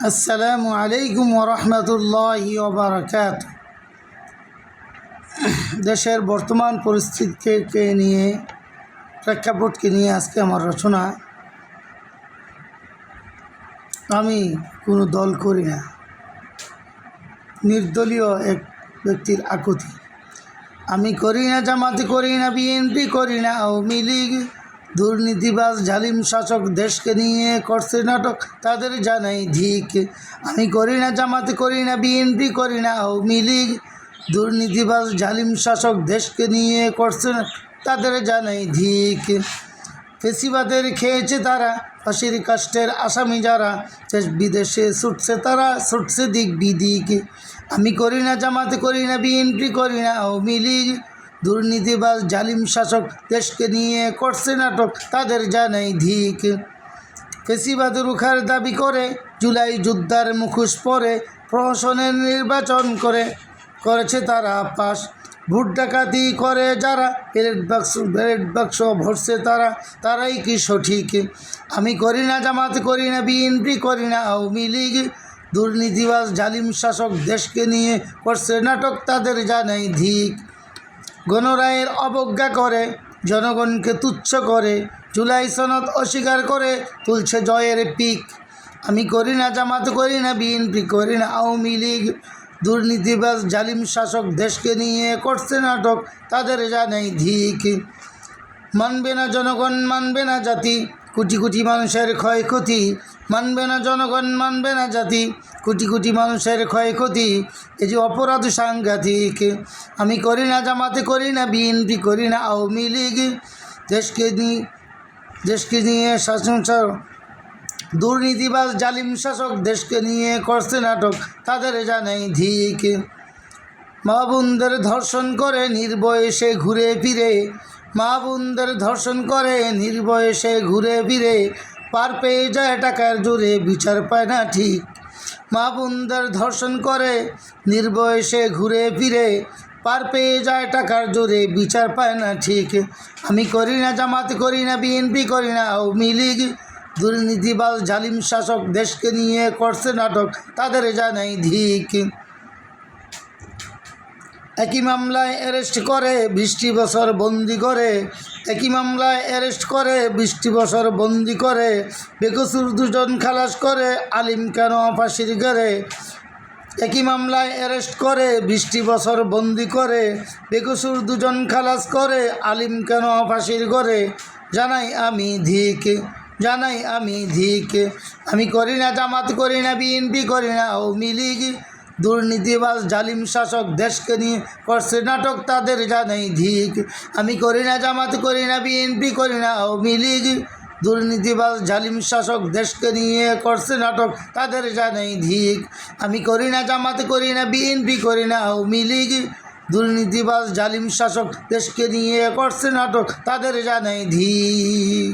আসসালামু আলাইকুম ওয়া রাহমাতুল্লাহি ওয়া বারাকাতুহু। দেশের বর্তমান পরিস্থিতিকে নিয়ে, প্রেক্ষাপটকে নিয়ে আজকে আমার রচনা। আমি কোনো দল করি না, নির্দলীয় এক ব্যক্তির আকুতি। আমি করি না জামাত, করি না বিএনপি, করি না আওয়ামী লীগ। দুর্নীতিবাজ জালিম শাসক দেশকে নিয়ে করছে নাটক, তাদের জানাই ধিক। আমি করি না জামাত, করি না বিএনপি, করি না আওয়ামী লীগ। দুর্নীতিবাজ জালিম শাসক দেশকে নিয়ে করছে, তাদের জানাই ধিক। ফেসিবাদের খেয়েছে তারা, ফাঁসির কাষ্টের আসামি যারা, দেশ বিদেশে ছুটছে তারা, ছুটছে দিক বিদিক। আমি করি না জামাত, করি না বিএনপি, করি না আওয়ামী লীগ। দুর্নীতিবাজ জালিম শাসক দেশকে নিয়ে করছে নাটক, তাদের জানাই ধিক। ফেসিবাদ রুখার দাবি করে, জুলাই যোদ্ধার মুখোশ পরে, প্রহসনের নির্বাচন করেছে তারা পাস। ভোট ডাকাতি করে যারা, ব্যালট বাক্স ভরছে তারা, তারাই কি সঠিক? আমি করি না জামাত, করি না বিএনপি, করি না আওয়ামী লীগ। দুর্নীতিবাজ জালিম শাসক দেশকে নিয়ে করছে নাটক, তাদের জানাই ধিক। গণরায়ের অবজ্ঞা করে, জনগণকে তুচ্ছ করে, জুলাই সনদ অস্বীকার করে তুলছে জয়ের পিক। আমি করি না জামাত, করি না বিএনপি, করি না আওয়ামী লীগ। দুর্নীতিবাজ জালিম শাসক দেশকে নিয়ে করছে নাটক, তাদের জানাই ধিক। মানবে না জনগণ, মানবে না জাতি, কোটি কোটি মানুষের ক্ষয়ক্ষতি। মানবে না জনগণ, মানবে না জাতি, কোটি কোটি মানুষের ক্ষয়ক্ষতি। এই যে অপরাধ সাংঘাতিক। আমি করি না জামাতে, করি না বিএনপি, করি না আওয়ামী লীগ। দেশকে নিয়ে শাসন, দুর্নীতিবাজ জালিম শাসক দেশকে নিয়ে করছে নাটক, তাদের জানাই ধিক। মা বোনদের ধর্ষণ করে নির্বয়সে ঘুরে ফিরে, মা বোনদের ধর্ষণ করে নির্বয়সে ঘুরে ফিরে, পার পেয়ে যায় টাকার জোরে, বিচার পায় না ঠিক। মা বোনদের ধর্ষণ করে নির্বয়সে ঘুরে ফিরে, পার পেয়ে যায় টাকার জোরে, বিচার পায় না ঠিক। আমি করি না জামাত, করি না বিএনপি, করি না আওয়ামী লীগ। দুর্নীতিবাজ জালিম শাসক দেশকে নিয়ে করছে নাটক, তাদের জানাই ধিক। একই মামলায় অ্যারেস্ট করে 20 বছর বন্দি করে, একই মামলায় অ্যারেস্ট করে 20 বছর বন্দি করে, বেকসুর দুজন খালাস করে, আলিম কেন ফাঁসির ঘরে। একই মামলায় অ্যারেস্ট করে 20 বছর বন্দি করে, বেকসুর দুজন খালাস করে, আলিম কেন ফাঁসির ঘরে। জানাই আমি ধিক, জানাই আমি ধিক। আমি করি না জামাত, করি না বিএনপি, করি না আওয়ামী লীগ। দুর্নীতিবাজ জালিম শাসক দেশকে নিয়ে করছে নাটক, তাদের জানাই ধিক। আমি করি না জামাত, করি না বিএনপি, করি না আওয়ামী লীগ। দুর্নীতিবাজ জালিম শাসক দেশকে নিয়ে করছে নাটক, তাদের জানাই ধিক। আমি করি না জামাত, করি না বিএনপি, করি না আওয়ামী লীগ। দুর্নীতিবাজ জালিম শাসক দেশকে নিয়ে করছে নাটক, তাদের জানাই ধিক।